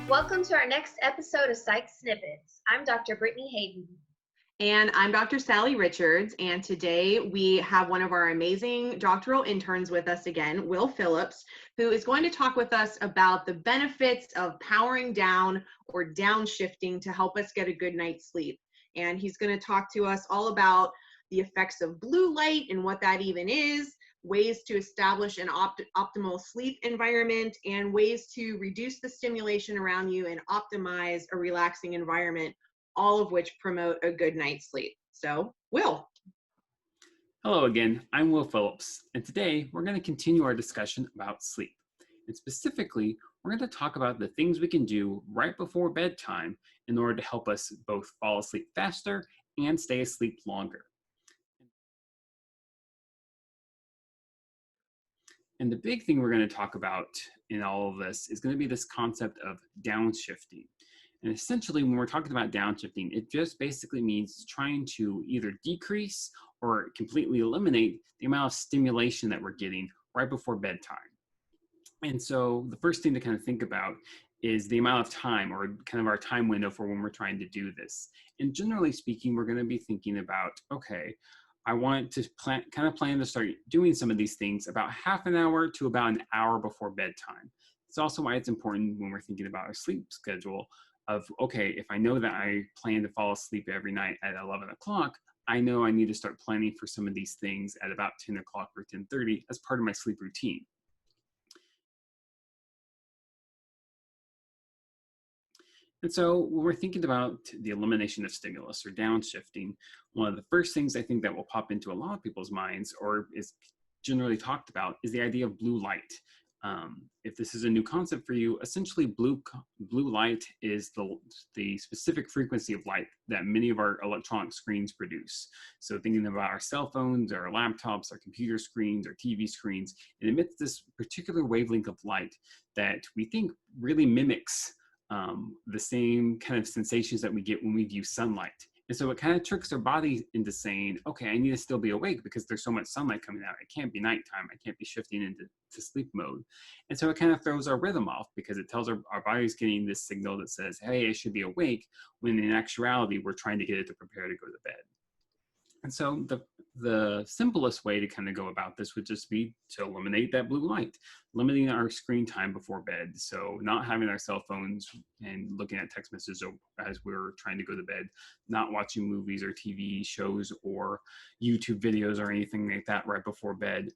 Welcome to our next episode of Psych Snippets. I'm Dr. Brittany Hayden. And I'm Dr. Sally Richards, and today we have one of our amazing doctoral interns with us again, Will Phillips, who is going to talk with us about the benefits of powering down or downshifting to help us get a good night's sleep. And he's going to talk to us all about the effects of blue light and what that even is, ways to establish an optimal sleep environment, and ways to reduce the stimulation around you and optimize a relaxing environment, all of which promote a good night's sleep. So, Will. Hello again, I'm Will Phillips, and today we're going to continue our discussion about sleep. And specifically, we're going to talk about the things we can do right before bedtime in order to help us both fall asleep faster and stay asleep longer. And the big thing we're going to talk about in all of this is going to be this concept of downshifting. And essentially, when we're talking about downshifting, it just basically means trying to either decrease or completely eliminate the amount of stimulation that we're getting right before bedtime. And so the first thing to kind of think about is the amount of time, or kind of our time window for when we're trying to do this. And generally speaking, we're going to be thinking about, okay, I want to plan to start doing some of these things about half an hour to about an hour before bedtime. It's also why it's important when we're thinking about our sleep schedule of, okay, if I know that I plan to fall asleep every night at 11 o'clock, I know I need to start planning for some of these things at about 10 o'clock or 10:30 as part of my sleep routine. And so when we're thinking about the elimination of stimulus or downshifting, one of the first things I think that will pop into a lot of people's minds, or is generally talked about, is the idea of blue light. If this is a new concept for you, essentially blue light is the specific frequency of light that many of our electronic screens produce. So thinking about our cell phones, our laptops, our computer screens, our TV screens, it emits this particular wavelength of light that we think really mimics the same kind of sensations that we get when we view sunlight. And so it kind of tricks our body into saying, okay, I need to still be awake because there's so much sunlight coming out. It can't be nighttime. I can't be shifting into sleep mode. And so it kind of throws our rhythm off because it tells our body's getting this signal that says, hey, I should be awake, when in actuality, we're trying to get it to prepare to go to bed. And so the simplest way to kind of go about this would just be to eliminate that blue light, limiting our screen time before bed. So not having our cell phones and looking at text messages as we're trying to go to bed, not watching movies or TV shows or YouTube videos or anything like that right before bed.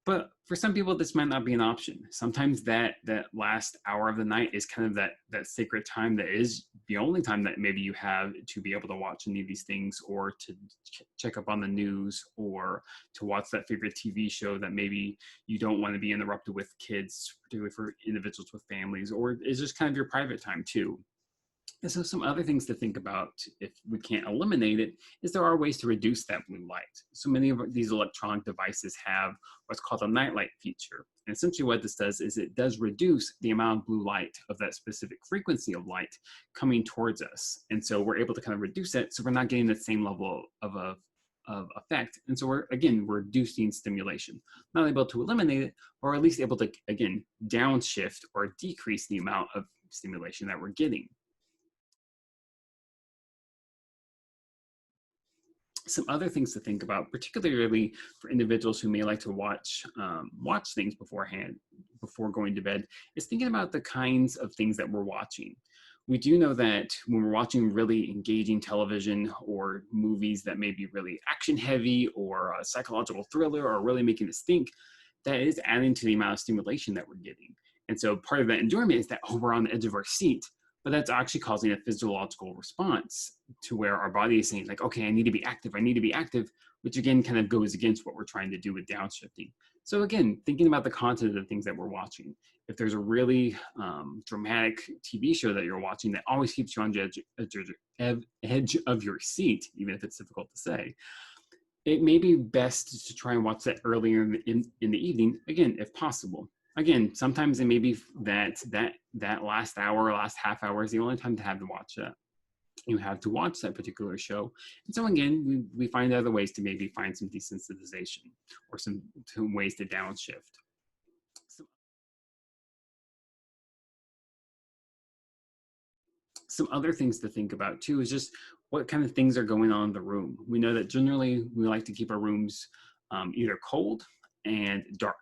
But for some people, this might not be an option. Sometimes that last hour of the night is kind of that sacred time that is the only time that maybe you have to be able to watch any of these things, or to check up on the news, or to watch that favorite TV show that maybe you don't want to be interrupted with kids, particularly for individuals with families, or it's just kind of your private time too. And so some other things to think about, if we can't eliminate it, is there are ways to reduce that blue light. So many of these electronic devices have what's called a nightlight feature. And essentially what this does is it does reduce the amount of blue light of that specific frequency of light coming towards us. And so we're able to kind of reduce it so we're not getting the same level of effect. And so we're reducing stimulation. Not able to eliminate it, or at least able to, again, downshift or decrease the amount of stimulation that we're getting. Some other things to think about, particularly for individuals who may like to watch things beforehand, before going to bed, is thinking about the kinds of things that we're watching. We do know that when we're watching really engaging television or movies that may be really action heavy, or a psychological thriller, or really making us think, that is adding to the amount of stimulation that we're getting. And so part of that enjoyment is that, oh, we're on the edge of our seat. But that's actually causing a physiological response to where our body is saying, like, okay, I need to be active, which again kind of goes against what we're trying to do with downshifting. So again, thinking about the content of the things that we're watching. If there's a really dramatic TV show that you're watching that always keeps you on the edge of your seat, even if it's difficult to say, it may be best to try and watch that earlier in the evening, again, if possible. Again, sometimes it may be that last hour, last half hour is the only time to have to watch that. You have to watch that particular show. And so again, we find other ways to maybe find some desensitization, or some ways to downshift. Some other things to think about too is just what kind of things are going on in the room. We know that generally we like to keep our rooms either cold and dark.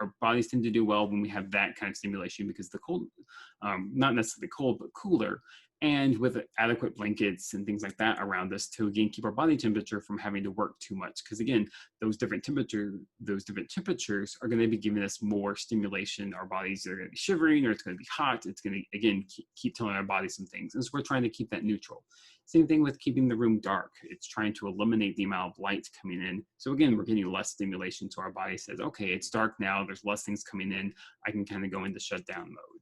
Our bodies tend to do well when we have that kind of stimulation because the cold, not necessarily cold, but cooler, and with adequate blankets and things like that around us to again keep our body temperature from having to work too much. Because again, those different temperatures are going to be giving us more stimulation. Our bodies are going to be shivering, or it's going to be hot. It's going to again keep telling our body some things, and so we're trying to keep that neutral. Same thing with keeping the room dark. It's trying to eliminate the amount of light coming in. So again, we're getting less stimulation. So our body says, okay, it's dark now. There's less things coming in. I can kind of go into shutdown mode.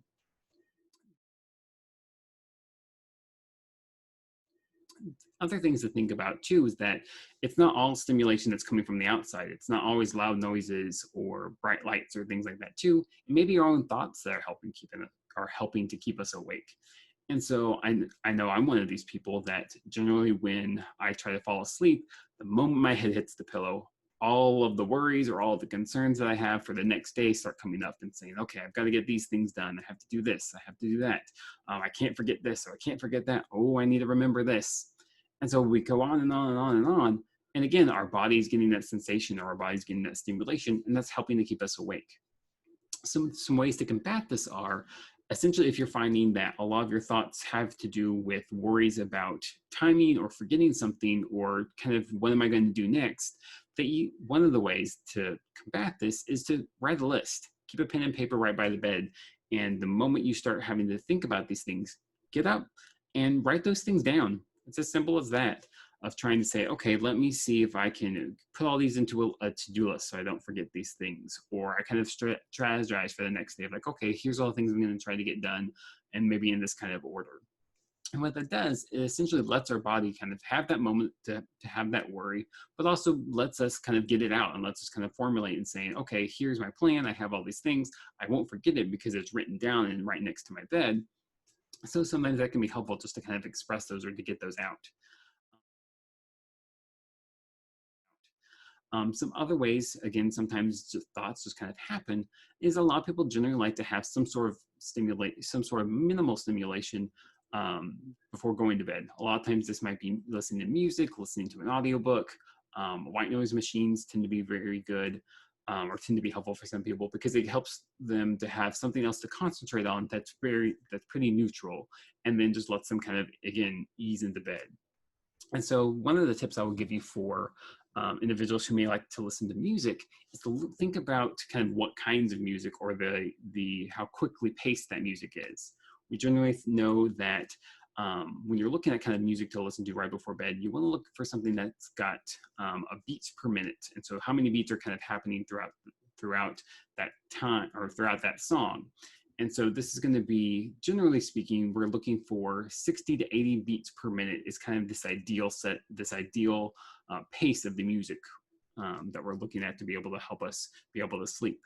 Other things to think about too is that it's not all stimulation that's coming from the outside. It's not always loud noises or bright lights or things like that too. It may be our own thoughts that are helping to keep us awake. And so I know I'm one of these people that generally when I try to fall asleep, the moment my head hits the pillow, all of the worries or all of the concerns that I have for the next day start coming up and saying, okay, I've got to get these things done. I have to do this. I have to do that. I can't forget this, or I can't forget that. Oh, I need to remember this. And so we go on and on and on and on. And again, our body's getting that sensation, or our body's getting that stimulation, and that's helping to keep us awake. Some ways to combat this are, essentially, if you're finding that a lot of your thoughts have to do with worries about timing or forgetting something, or kind of what am I going to do next, one of the ways to combat this is to write a list. Keep a pen and paper right by the bed. And the moment you start having to think about these things, get up and write those things down. It's as simple as that, of trying to say, okay, let me see if I can put all these into a to-do list so I don't forget these things. Or I kind of strategize for the next day of like, okay, here's all the things I'm going to try to get done, and maybe in this kind of order. And what that does, it essentially lets our body kind of have that moment to have that worry, but also lets us kind of get it out and lets us kind of formulate and saying, okay, here's my plan. I have all these things. I won't forget it because it's written down and right next to my bed. So sometimes that can be helpful just to kind of express those or to get those out. Some other ways, again, sometimes just thoughts just kind of happen, is a lot of people generally like to have some sort of minimal stimulation before going to bed. A lot of times this might be listening to music, listening to an audiobook. White noise machines tend to be very good. Or tend to be helpful for some people because it helps them to have something else to concentrate on that's pretty neutral, and then just lets them kind of, again, ease into bed. And so one of the tips I will give you for individuals who may like to listen to music is to think about kind of what kinds of music, or how quickly paced that music is. We generally know that when you're looking at kind of music to listen to right before bed, you want to look for something that's got a beats per minute. And so how many beats are kind of happening throughout that time, or throughout that song. And so this is going to be, generally speaking, we're looking for 60 to 80 beats per minute is kind of this ideal pace of the music that we're looking at to be able to help us be able to sleep.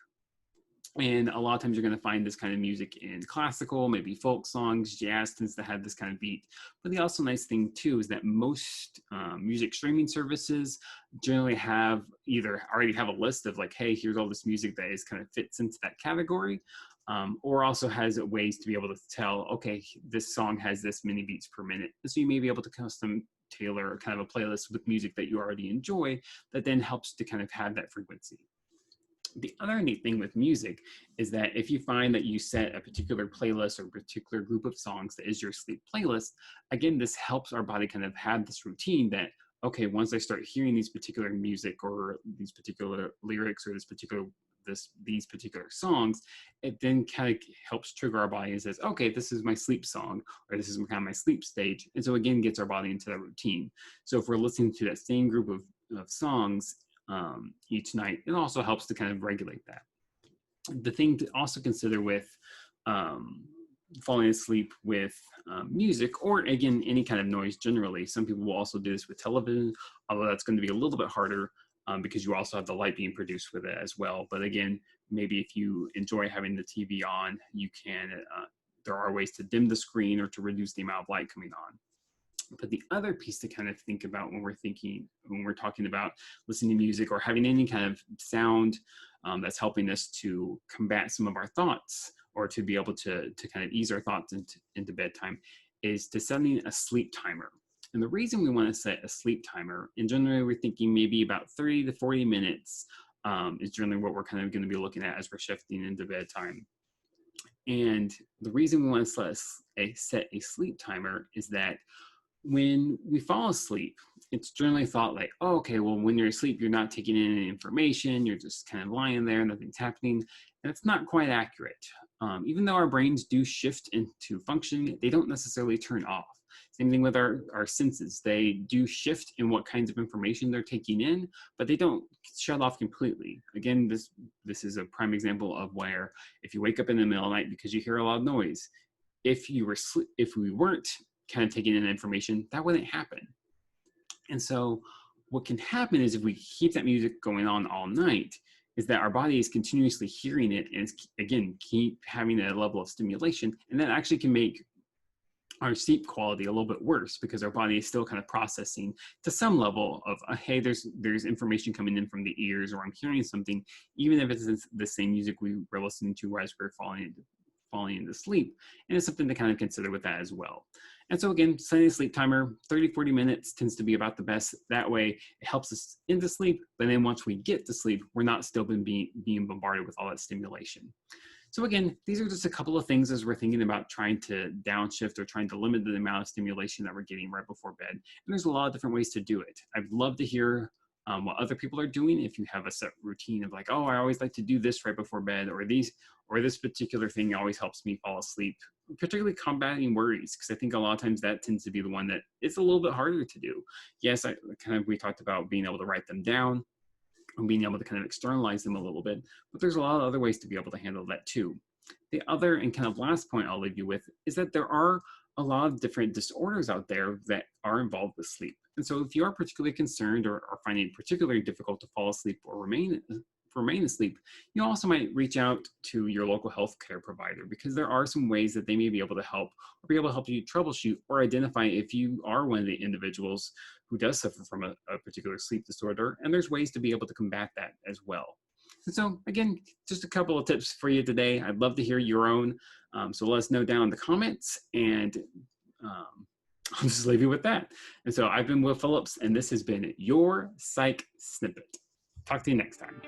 And a lot of times you're going to find this kind of music in classical, maybe folk songs. Jazz tends to have this kind of beat. But the also nice thing too is that most music streaming services generally already have a list of like, hey, here's all this music that is kind of fits into that category, or also has ways to be able to tell, okay, this song has this many beats per minute. And so you may be able to custom tailor kind of a playlist with music that you already enjoy that then helps to kind of have that frequency. The other neat thing with music is that if you find that you set a particular playlist or a particular group of songs that is your sleep playlist, again, this helps our body kind of have this routine that, okay, once I start hearing these particular music or these particular lyrics or these particular songs, it then kind of helps trigger our body and says, okay, this is my sleep song, or this is kind of my sleep stage. And so again, gets our body into that routine. So if we're listening to that same group of songs each night, it also helps to kind of regulate that. The thing to also consider with falling asleep with music, or again, any kind of noise generally, some people will also do this with television, although that's going to be a little bit harder because you also have the light being produced with it as well. But again, maybe if you enjoy having the TV on, you can, there are ways to dim the screen or to reduce the amount of light coming on. But the other piece to kind of think about when we're talking about listening to music or having any kind of sound that's helping us to combat some of our thoughts, or to be able to kind of ease our thoughts into bedtime, is to setting a sleep timer. And the reason we want to set a sleep timer, and generally we're thinking maybe about 30 to 40 minutes is generally what we're kind of going to be looking at as we're shifting into bedtime. And the reason we want to set a sleep timer is that when we fall asleep, it's generally thought like, oh, okay, well, when you're asleep, you're not taking in any information. You're just kind of lying there, nothing's happening. And it's not quite accurate. Even though our brains do shift into functioning, they don't necessarily turn off. Same thing with our senses. They do shift in what kinds of information they're taking in, but they don't shut off completely. Again, this is a prime example of where if you wake up in the middle of the night because you hear a loud noise, if we weren't kind of taking in information, that wouldn't happen. And so what can happen is if we keep that music going on all night, is that our body is continuously hearing it and it's, again, keep having a level of stimulation, and that actually can make our sleep quality a little bit worse because our body is still kind of processing to some level of, hey, there's information coming in from the ears, or I'm hearing something, even if it's the same music we were listening to as we're falling into sleep. And it's something to kind of consider with that as well. And so again, setting a sleep timer, 30, 40 minutes tends to be about the best. That way it helps us into sleep, but then once we get to sleep, we're not still being bombarded with all that stimulation. So again, these are just a couple of things as we're thinking about trying to downshift or trying to limit the amount of stimulation that we're getting right before bed. And there's a lot of different ways to do it. I'd love to hear what other people are doing. If you have a set routine of like, oh, I always like to do this right before bed, or this particular thing always helps me fall asleep, particularly combating worries, because I think a lot of times that tends to be the one that it's a little bit harder to do. Yes, we talked about being able to write them down and being able to kind of externalize them a little bit, but there's a lot of other ways to be able to handle that too. The other and kind of last point I'll leave you with is that there are a lot of different disorders out there that are involved with sleep. And so if you are particularly concerned or are particularly difficult to fall asleep or remain asleep, you also might reach out to your local healthcare provider, because there are some ways that they may be able to help, or be able to help you troubleshoot or identify if you are one of the individuals who does suffer from a particular sleep disorder, and there's ways to be able to combat that as well. And so again, just a couple of tips for you today. I'd love to hear your own, so let us know down in the comments, and I'll just leave you with that. And so I've been Will Phillips, and this has been your Psych Snippet. Talk to you next time.